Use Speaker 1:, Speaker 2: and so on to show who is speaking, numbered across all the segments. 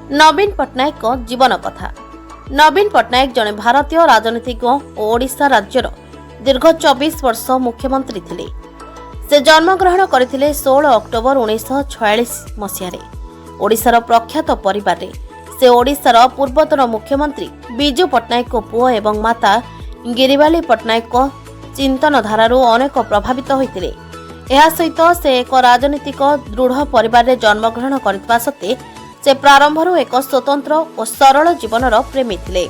Speaker 1: नवीन पट्टनायक जीवन कथा। नवीन पट्टनायक जड़े भारतीय राजनीतिज्ञ और ओडिशा राज्यर दीर्घ 24 वर्ष मुख्यमंत्री थिले। से जन्मग्रहण करथिले 16 अक्टोबर 1946 मसीह ओडिशार प्रख्यात परिवार रे। से ओडिशार पूर्वतन मुख्यमंत्री बिजू पट्टनायक पुओ एवं माता गिरिबाली पट्टनायक चिंतन धारारू अनेक प्रभावित होइतिले। एहा सहित से एक राजनीतिक दृढ़ परिवार रे जन्मग्रहण करथिबा सत्ते से प्रारंभरू एक स्वतंत्र और सरल जीवनर प्रेमी थिले।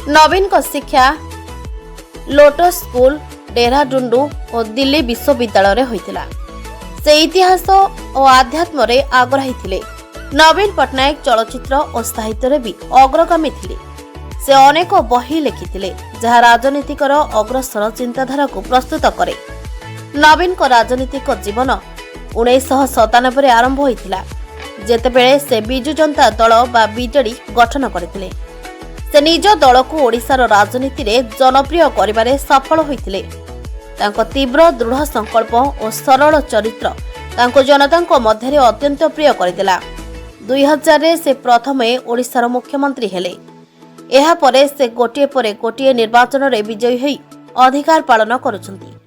Speaker 1: नवीन को शिक्षा लोटस स्कूल डेहराडून और दिल्ली विश्वविद्यालय होइतिला। से इतिहास और आध्यात्म रे आग्रही थिले। नवीन पट्टनायक चलचित्र और साहित्य रे भी अग्रगामी थिले। से अनेक बही लिखिथिले जहा राजनीतिकर अग्रसर चिंताधारा को प्रस्तुत करे। नवीन को राजनीतिक जीवन 1997 आरंभ होइतिला जेतेबेले से बिजू जनता दल बा बीजेडी गठन करथिले। से निज दल को ओडिशार राजनीति रे जनप्रिय करिबारे सफल होइतिले। तांको तीव्र दृढ़ संकल्प और सरल चरित्र तांको जनतांको मध्यरे अत्यंत प्रिय करदेला। 2000 रे से प्रथमे ओडिशार मुख्यमंत्री हेले। एहा परे से गोटिए परे गोटिए निर्वाचन रे विजयी होई अधिकार पालन करुछंती।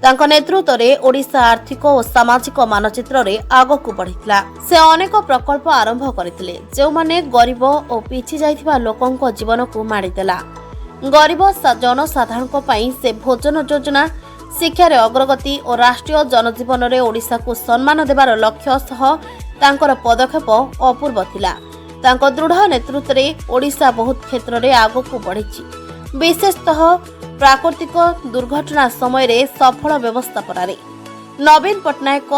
Speaker 1: तांको नेतृत्व रे ओडिशा आर्थिक और सामाजिक मानचित्र रे आगकु बढ़ितला। से अनेक प्रकल्प आरंभ करथिले जे माने गरीब और पिछि जाइथिबा लोकंको जीवन को माडिदेला। गरीब जनसाधारण को पई से भोजन योजना, शिक्षा रे अग्रगति और राष्ट्रीय जनजीवन रे ओडिशा को सम्मान देबार लक्ष्य सह तांकर पदक्षेप अपूर्व थिला। तांको दृढ़ नेतृत्व रे ओडिशा बहुत क्षेत्र रे आगकु बढ़िछि। विशेषतः प्राकृतिक दुर्घटना समय रे सफल व्यवस्थापन रे नवीन पट्टनायक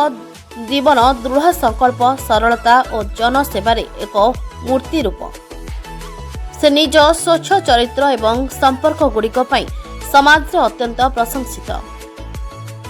Speaker 1: जीवन दृढ़ संकल्प, सरलता और जनसेवा रे एक मूर्ति रूप। से निज स्वच्छ चरित्र एवं संपर्क गुड़िक समाज रे अत्यंत प्रशंसित।